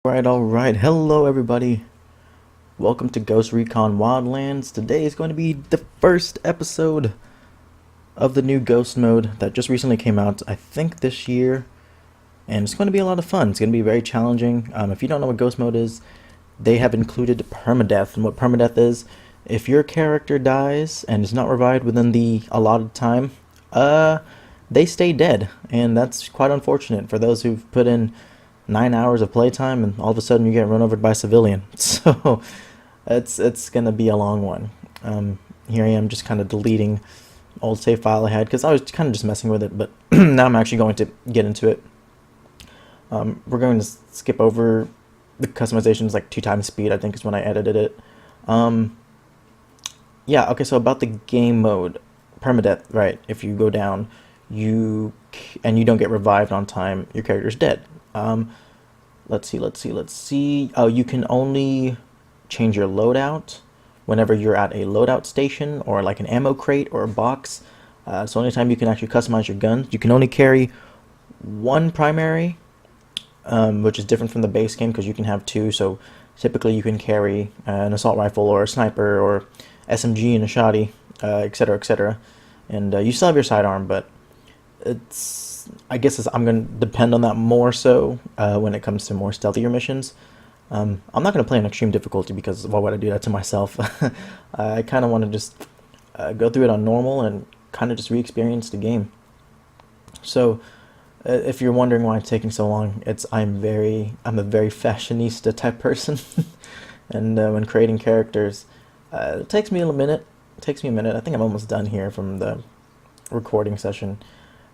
Alright, hello everybody. Welcome to Ghost Recon Wildlands. Today is going to be the first episode of the new Ghost mode that just recently came out, I think this year. And it's going to be a lot of fun. It's going to be very challenging. If you don't know what Ghost mode is, they have included permadeath. And what permadeath is, if your character dies and is not revived within the allotted time, they stay dead. And that's quite unfortunate for those who've put in 9 hours of playtime and all of a sudden you get run over by a civilian. So it's gonna be a long one. Here I am just kind of deleting old save file I had because I was kind of just messing with it, but now I'm actually going to get into it. We're going to skip over the customizations, like 2x speed I think is when I edited it. Yeah, okay, so about the game mode, permadeath, right? If you go down and you don't get revived on time, your character's dead. Let's see. Oh, you can only change your loadout whenever you're at a loadout station or like an ammo crate or a box. So anytime you can actually customize your guns. You can only carry one primary, which is different from the base game because you can have two. So typically you can carry an assault rifle or a sniper or SMG and a shotty, etc., etc. And you still have your sidearm, but I guess I'm going to depend on that more so when it comes to more stealthier missions. I'm not going to play on extreme difficulty because why would I do that to myself? I kind of want to just go through it on normal and kind of just re-experience the game. So if you're wondering why it's taking so long, I'm a very fashionista type person. And when creating characters, it takes me a minute. I think I'm almost done here from the recording session.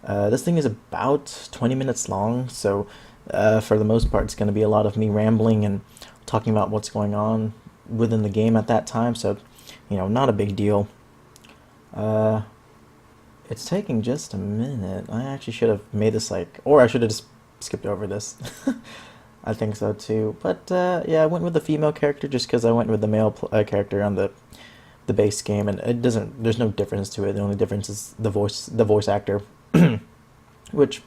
This thing is about 20 minutes long, so for the most part it's going to be a lot of me rambling and talking about what's going on within the game at that time, so, you know, not a big deal. It's taking just a minute. I actually should have made this or I should have just skipped over this. I think so too, but yeah, I went with the female character just because I went with the male character on the base game, and there's no difference to it. The only difference is the voice actor. Which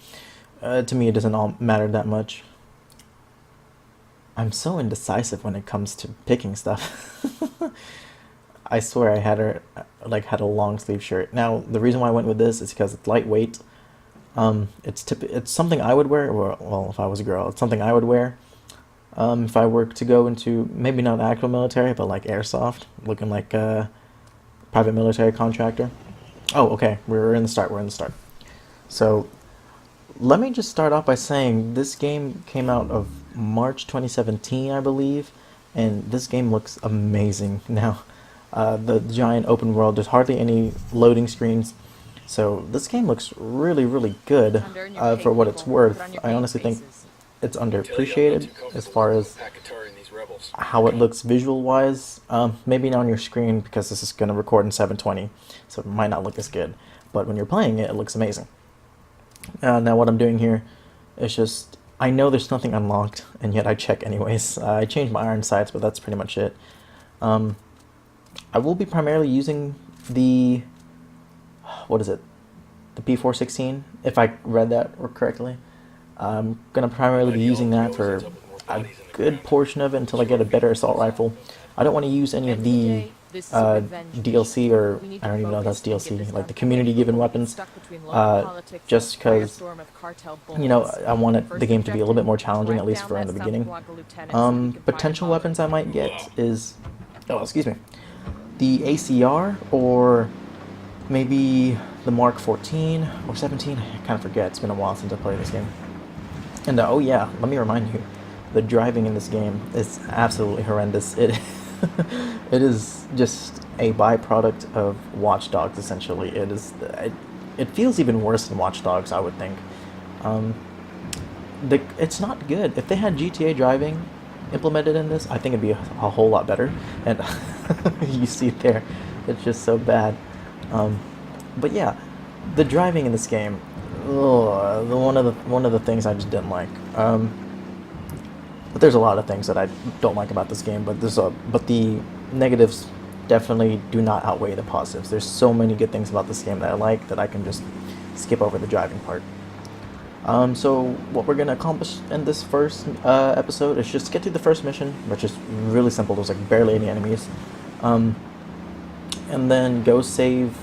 to me it doesn't all matter that much. I'm so indecisive when it comes to picking stuff. I swear I had a long sleeve shirt. Now the reason why I went with this is because it's lightweight. It's something I would wear, or well, if I was a girl, it's something I would wear if I were to go into maybe not actual military, but like airsoft, looking like a private military contractor. Oh, okay, we're in the start. So let me just start off by saying this game came out of March 2017, I believe, and this game looks amazing. Now, the giant open world, there's hardly any loading screens, so this game looks really, really good for what it's worth. I honestly think it's underappreciated as far as how it looks visual-wise. Maybe not on your screen because this is going to record in 720, so it might not look as good, but when you're playing it, it looks amazing. Now what I'm doing here is just, I know there's nothing unlocked, and yet I check anyways. I changed my iron sights, but that's pretty much it. I will be primarily using the, what is it, the P416, if I read that correctly. I'm going to primarily be using that for a good portion of it until I get a better assault rifle. I don't want to use any of the DLC, or I don't even know if that's DLC, like the community given weapons, just because, you know, I want the game to be a little bit more challenging, at least for in the beginning. Potential weapons I might get is, the ACR, or maybe the Mark 14 or 17, I kind of forget, it's been a while since I played this game. And oh yeah, let me remind you, the driving in this game is absolutely horrendous. It is just a byproduct of Watch Dogs, essentially. It feels even worse than Watch Dogs, I would think. It's not good. If they had GTA driving implemented in this, I think it'd be a whole lot better. And you see it there, it's just so bad. But yeah, the driving in this game, one of the things I just didn't like. But there's a lot of things that I don't like about this game, but the negatives definitely do not outweigh the positives. There's so many good things about this game that I like that I can just skip over the driving part. So what we're gonna accomplish in this first episode is just get to the first mission, which is really simple. There's like barely any enemies, um, and then go save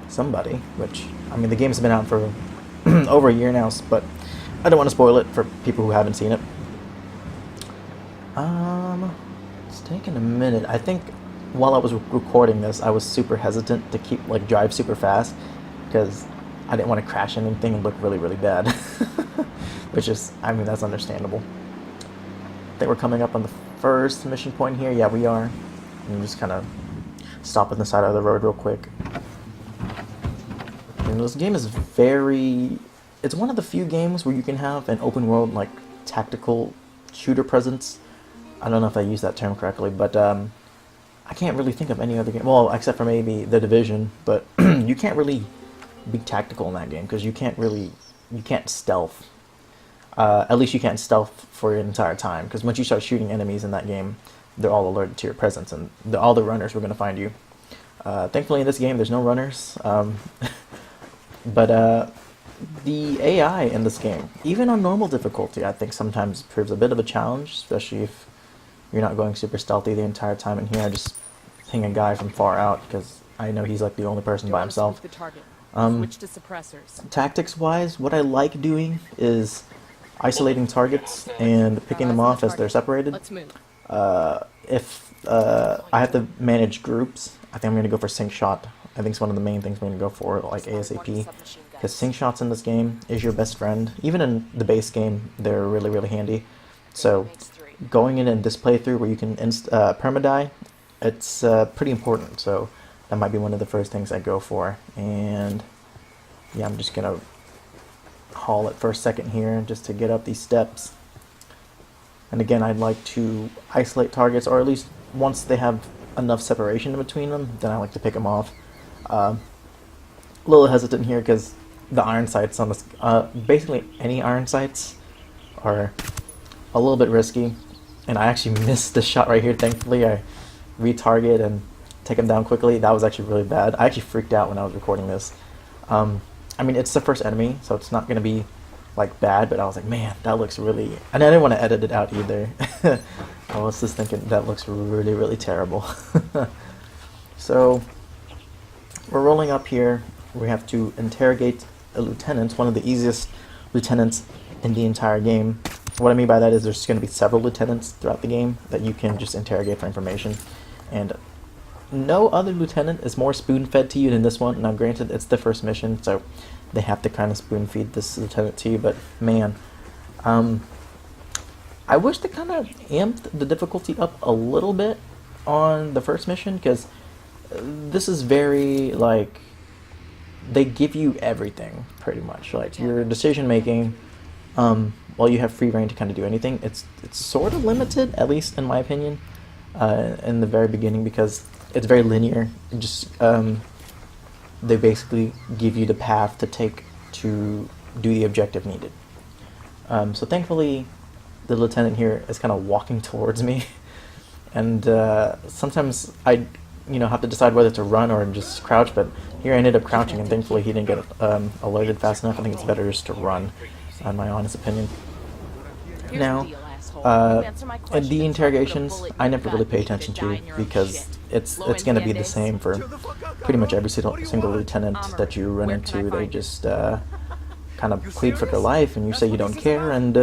somebody. Which I mean, the game's been out for over a year now, but I don't want to spoil it for people who haven't seen it. It's taken a minute. I think while I was recording this, I was super hesitant to keep like drive super fast because I didn't want to crash anything and look really really bad. Which is, I mean, that's understandable. I think we're coming up on the first mission point here. Yeah, we are. And just kind of stop on the side of the road real quick. And this game is it's one of the few games where you can have an open world like tactical shooter presence. I don't know if I used that term correctly, but I can't really think of any other game. Well, except for maybe The Division, but you can't really be tactical in that game because you can't stealth. At least you can't stealth for your entire time, because once you start shooting enemies in that game, they're all alerted to your presence, and all the runners were going to find you. Thankfully in this game there's no runners, but the AI in this game, even on normal difficulty, I think sometimes proves a bit of a challenge, especially if you're not going super stealthy the entire time. And here I just ping a guy from far out because I know he's like the only person by himself. Tactics wise, what I like doing is isolating targets and picking them off as they're separated. If I have to manage groups, I think I'm going to go for sync shot. I think it's one of the main things I'm going to go for, like ASAP, because sync shots in this game is your best friend. Even in the base game, they're really really handy. So going in this playthrough where you can perma-die, it's pretty important. So that might be one of the first things I go for. And yeah, I'm just going to haul it for a second here just to get up these steps. And again, I'd like to isolate targets, or at least once they have enough separation in between them, then I like to pick them off. A little hesitant here because the iron sights on this, basically any iron sights are a little bit risky, and I actually missed the shot right here. Thankfully, I retarget and take him down quickly. That was actually really bad. I actually freaked out when I was recording this. I mean, it's the first enemy, so it's not going to be like bad, but I was like, man, that looks really, and I didn't want to edit it out either. I was just thinking that looks really really terrible. So we're rolling up here. We have to interrogate a lieutenant, one of the easiest lieutenants in the entire game. What I mean by that is there's going to be several lieutenants throughout the game that you can just interrogate for information, and no other lieutenant is more spoon-fed to you than this one. Now granted, it's the first mission, so they have to kind of spoon-feed this lieutenant to you, but man, I wish they kind of amped the difficulty up a little bit on the first mission, because this is very, like, they give you everything, pretty much. Like, your decision-making, while you have free reign to kind of do anything, it's sort of limited, at least in my opinion, in the very beginning, because it's very linear. It just they basically give you the path to take to do the objective needed. So thankfully, the lieutenant here is kind of walking towards me, and sometimes I, have to decide whether to run or just crouch. But here I ended up crouching, and thankfully he didn't get alerted fast enough. I think it's better just to run, in my honest opinion. Now, and the interrogations, I never really pay attention to, because it's going to be the same for pretty much every single lieutenant that you run into. They just kind of plead for their life, and you say you don't care, and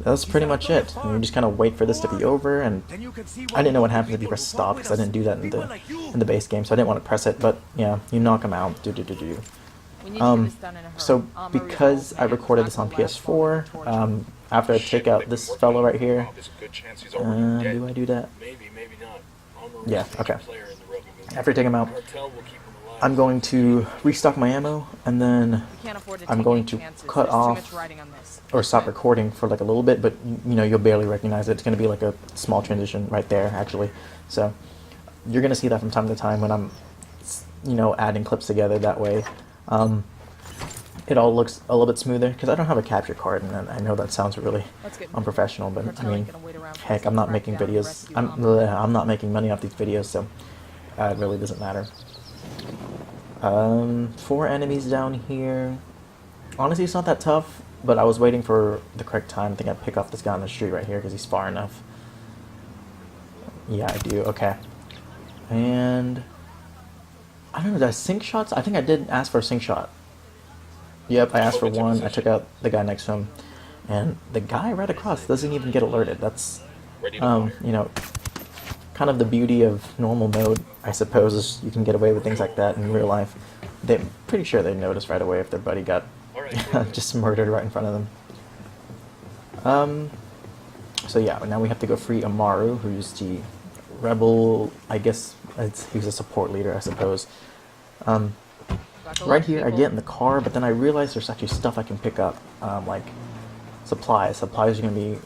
that's pretty much it. And you just kind of wait for this to be over, and I didn't know what happens if you press stop, because I didn't do that in the base game, so I didn't want to press it, but yeah, you knock them out. So because I recorded this on PS4, after I take out this fellow right here, do I do that? Yeah, okay. After I take him out, I'm going to restock my ammo, and then I'm going to cut off or stop recording for like a little bit, but you'll barely recognize it. It's going to be like a small transition right there, actually. So you're going to see that from time to time when I'm, adding clips together that way. It all looks a little bit smoother because I don't have a capture card, and I know that sounds really unprofessional, but I mean, heck, I'm not making videos. I'm not making money off these videos, so it really doesn't matter. 4 enemies down here. Honestly, it's not that tough, but I was waiting for the correct time. I think I pick off this guy on the street right here because he's far enough. Yeah, I do. Okay. And I don't know, did I sink shots? I think I did ask for a sink shot. Yep, I asked for one. I took out the guy next to him. And the guy right across doesn't even get alerted. That's, you know, kind of the beauty of normal mode, I suppose, is you can get away with things like that in real life. They're pretty sure they'd notice right away if their buddy got just murdered right in front of them. So yeah, now we have to go free Amaru, who's the rebel, I guess he's a support leader, I suppose. Right here, I get in the car, but then I realize there's actually stuff I can pick up, like supplies. Supplies are going to be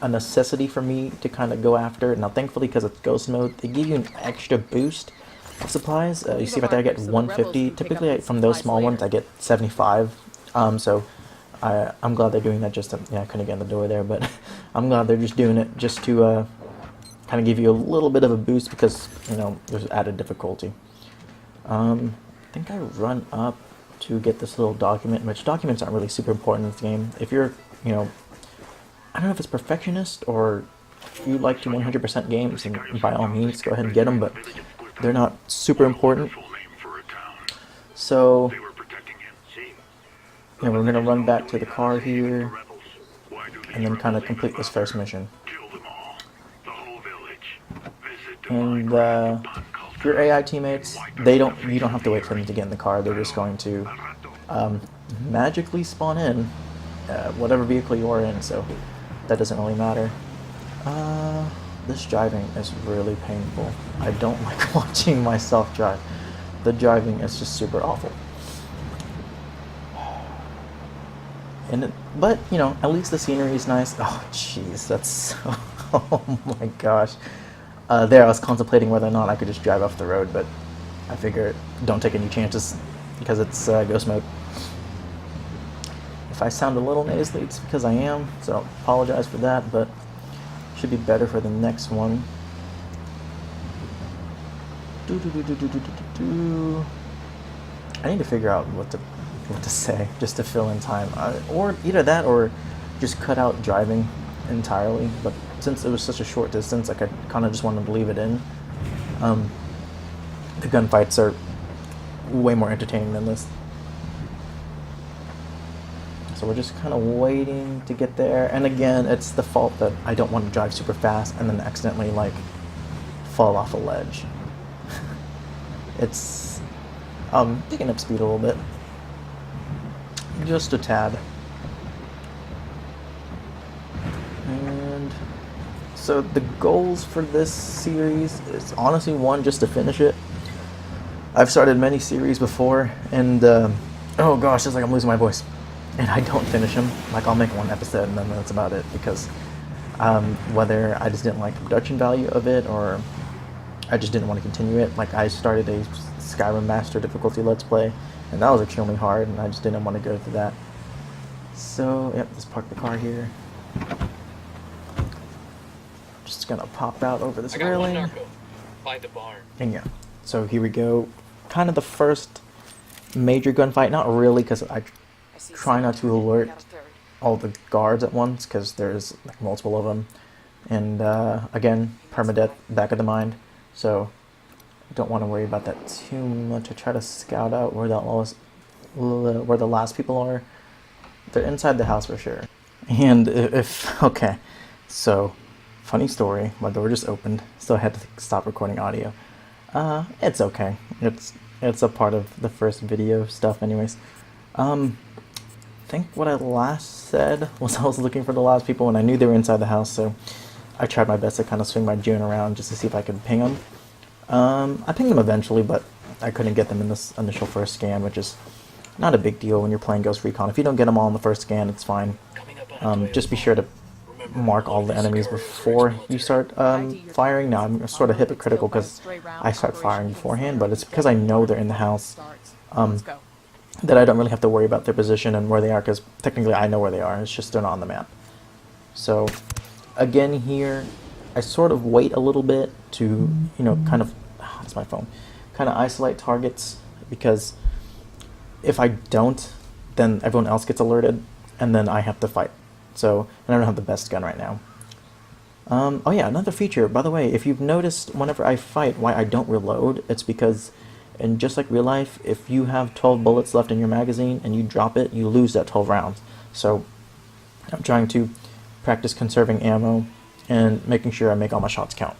a necessity for me to kind of go after. Now, thankfully, because it's ghost mode, they give you an extra boost of supplies. You see right there, I get 150. Typically, from those small ones, I get 75. So I'm glad they're doing that just to, yeah, I couldn't get in the door there, but I'm glad they're just doing it just to kind of give you a little bit of a boost because, you know, there's added difficulty. I think I run up to get this little document, which documents aren't really super important in this game. If you're, you know, I don't know if it's perfectionist or you like to 100% games, and by all means go ahead and get them, but they're not super important. So, you know, we're going to run back to the car here and then kind of complete this first mission. And your AI teammates, you don't have to wait for them to get in the car. They're just going to magically spawn in whatever vehicle you are in, so that doesn't really matter. This driving is really painful. I don't like watching myself drive. The driving is just super awful. But, you know, at least the scenery is nice. Oh, jeez, that's so... Oh my gosh. There, I was contemplating whether or not I could just drive off the road, but I figured don't take any chances because it's ghost mode. If I sound a little nasally, it's because I am, so apologize for that, but should be better for the next one. I need to figure out what to say just to fill in time, or either that or just cut out driving entirely, but since it was such a short distance, I kind of just wanted to leave it in. The gunfights are way more entertaining than this. So we're just kind of waiting to get there, and again, it's the fault that I don't want to drive super fast and then accidentally, like, fall off a ledge. It's picking up speed a little bit. Just a tad. And so the goals for this series is honestly one, just to finish it. I've started many series before, and oh gosh, it's like I'm losing my voice. And I don't finish them. Like, I'll make one episode and then that's about it, because whether I just didn't like the production value of it or I just didn't want to continue it. Like, I started a Skyrim Master difficulty Let's Play, and that was extremely hard, and I just didn't want to go through that. So, yep, let's park the car here. Just gonna pop out over this railing. By the barn. And yeah, so here we go. Kind of the first major gunfight. Not really, because I try not to alert all the guards at once, because there's like multiple of them. And again, permadeath back of the mind. So don't want to worry about that too much. I try to scout out where the last people are. They're inside the house for sure. And okay, so funny story. My door just opened, so I had to stop recording audio. It's okay. It's a part of the first video stuff, anyways. I think what I last said was I was looking for the last people, and I knew they were inside the house, so I tried my best to kind of swing my drone around just to see if I could ping them. I pinged them eventually, but I couldn't get them in this initial first scan, which is not a big deal when you're playing Ghost Recon. If you don't get them all in the first scan, it's fine. Just be sure to mark all the enemies before you start firing. Now, I'm sort of hypocritical because I start firing beforehand, but it's because I know they're in the house that I don't really have to worry about their position and where they are, because technically I know where they are. It's just they're not on the map. So again here, I sort of wait a little bit to, you know, kind of, that's my phone, kind of isolate targets, because if I don't then everyone else gets alerted, and then I have to fight. So, and I don't have the best gun right now. Oh yeah, another feature, by the way, if you've noticed whenever I fight why I don't reload, it's because, and just like real life, if you have 12 bullets left in your magazine and you drop it, you lose that 12 rounds. So I'm trying to practice conserving ammo and making sure I make all my shots count.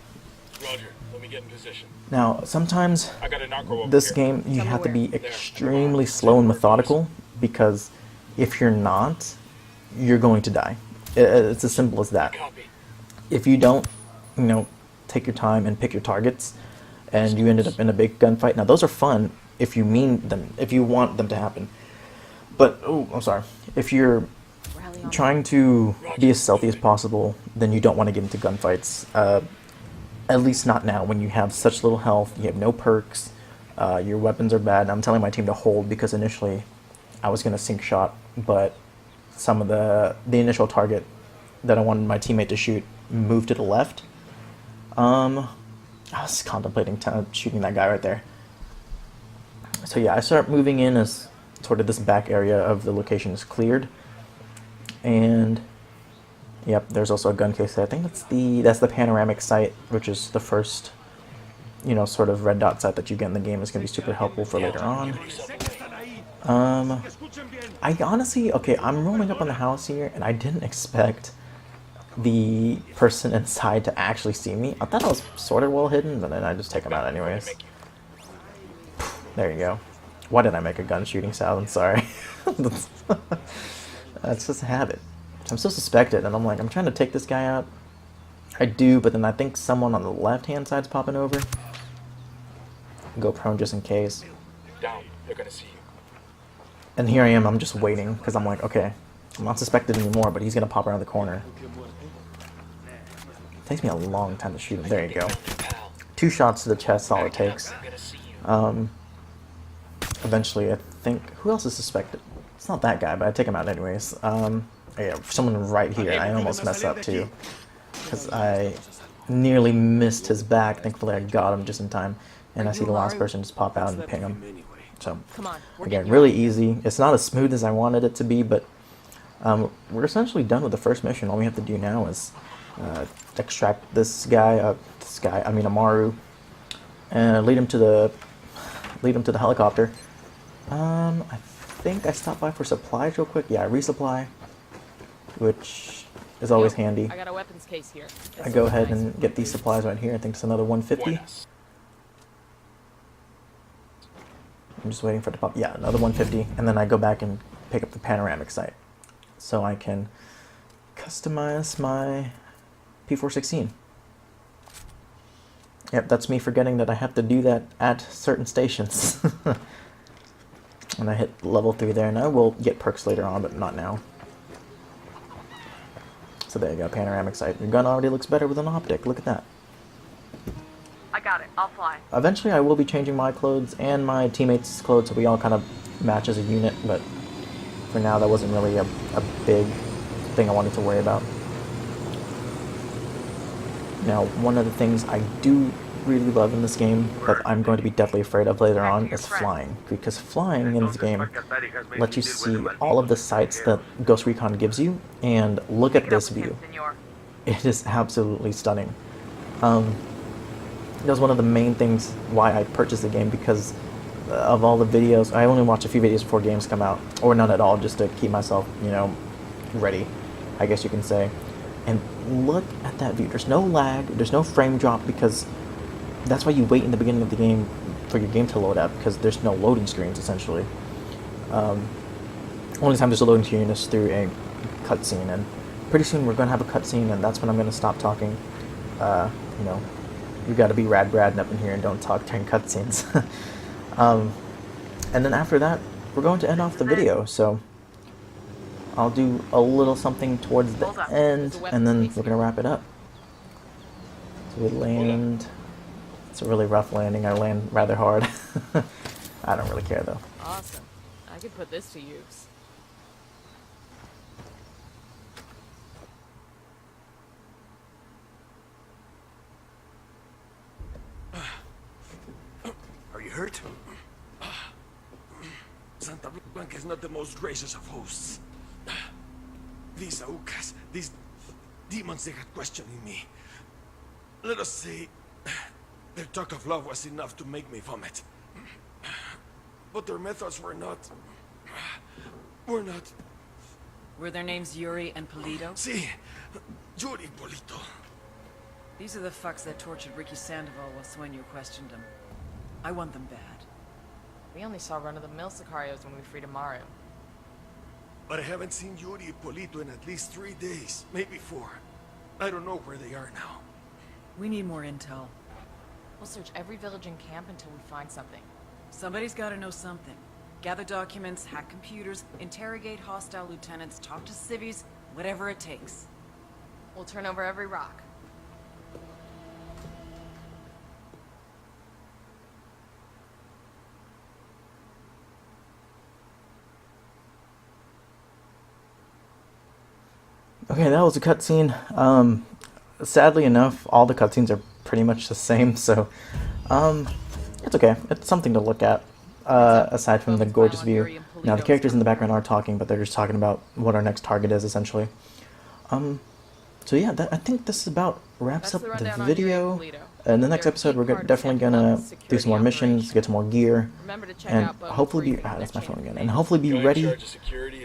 Roger, let me get in position. Now, sometimes I got a narco this over here. game, you have to be extremely slow and methodical, because if you're not, you're going to die. It's as simple as that. Copy. If you don't, take your time and pick your targets, and you ended up in a big gunfight. Now, those are fun if you mean them, if you want them to happen. But, oh, I'm sorry. If you're trying to be as stealthy as possible, then you don't want to get into gunfights. At least not now, when you have such little health, you have no perks, your weapons are bad. I'm telling my team to hold because initially I was going to sink shot, but some of the initial target that I wanted my teammate to shoot moved to the left. I was contemplating shooting that guy right there. So yeah, I start moving in as sort of this back area of the location is cleared. And yep, there's also a gun case there. I think that's the panoramic sight, which is the first, sort of red dot sight that you get in the game. Is going to be super helpful for later on. I honestly, okay, I'm rolling up on the house here, and I didn't expect the person inside to actually see me. I thought I was sort of well hidden, but then I just take them out anyways. There you go. Why did I make a gun shooting sound? Sorry. That's just a habit. I'm still suspected, and I'm trying to take this guy out. I do, but then I think someone on the left-hand side's popping over. Go prone just in case. Down. They're gonna see you. And here I am, I'm just waiting, because I'm like, okay, I'm not suspected anymore, but he's gonna pop around the corner. It takes me a long time to shoot him. There you go. 2 shots to the chest, all it takes. Eventually, I think, who else is suspected? It's not that guy, but I take him out anyways. Yeah, someone right here, I almost messed up too, because I nearly missed his back. Thankfully, I got him just in time, and I see the last person just pop out and ping him. So, again, really easy. It's not as smooth as I wanted it to be, but we're essentially done with the first mission. All we have to do now is extract this guy, Amaru, and lead him to the helicopter. I think I stopped by for supplies real quick. Yeah, resupply, which is always handy. I got a weapons case here. I go ahead and get these supplies right here. I think it's another 150. I'm just waiting for it to pop. Yeah, another 150, and then I go back and pick up the panoramic sight, so I can customize my P416. Yep, that's me forgetting that I have to do that at certain stations. And I hit level 3 there, and I will get perks later on, but not now. So there you go, panoramic sight. Your gun already looks better with an optic. Look at that. I got it. I'll fly. Eventually, I will be changing my clothes and my teammates' clothes, so we all kind of match as a unit, but for now, that wasn't really a big thing I wanted to worry about. Now, one of the things I do really love in this game, but I'm going to be deathly afraid of later on, is flying. Because flying in this game lets you see all of the sights that Ghost Recon gives you, and look at this view. It is absolutely stunning. That was one of the main things why I purchased the game, because of all the videos. I only watch a few videos before games come out, or none at all, just to keep myself, ready, I guess you can say. And look at that view. There's no lag, there's no frame drop, because that's why you wait in the beginning of the game for your game to load up, because there's no loading screens, essentially. Only time there's a loading screen is through a cutscene, and pretty soon we're going to have a cutscene, and that's when I'm going to stop talking. You got to be rad Brad up in here and don't talk during cutscenes. And then after that, we're going to end off the video, so I'll do a little something towards the end, and then we're going to wrap it up. So we land. It's a really rough landing. I land rather hard. I don't really care, though. Awesome. I could put this to use. Are you hurt? Blanca is not the most gracious of hosts. These Aucas, these demons they had questioning me. Let us say, their talk of love was enough to make me vomit. But their methods were not... Were their names Yuri and Polito? See, Yuri Polito. These are the fucks that tortured Ricky Sandoval while Sueño questioned him. I want them bad. We only saw run-of-the-mill Sicarios when we freed Amaru. But I haven't seen Yuri and Polito in at least 3 days, maybe 4. I don't know where they are now. We need more intel. We'll search every village and camp until we find something. Somebody's gotta know something. Gather documents, hack computers, interrogate hostile lieutenants, talk to civvies, whatever it takes. We'll turn over every rock. Okay, that was a cutscene. Sadly enough, all the cutscenes are pretty much the same, so it's okay. It's something to look at. Aside from the gorgeous view. Now the characters in the background are talking, but they're just talking about what our next target is, essentially. So yeah, I think this about wraps up the video. In the next episode, we're definitely gonna do some more missions, get some more gear, and hopefully be that's my phone again, and hopefully be ready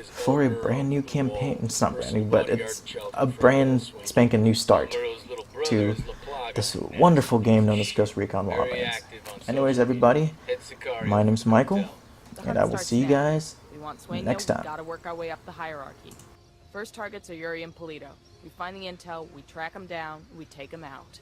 for a brand new campaign. It's not brand new, but it's a brand spanking new start to this wonderful game known as Ghost Recon Wildlands. Anyways, everybody, my name's Michael, and I will see you guys next time. We gotta work our way up the hierarchy. First targets are Yuri and Polito. We find the intel, we track them down, we take them out.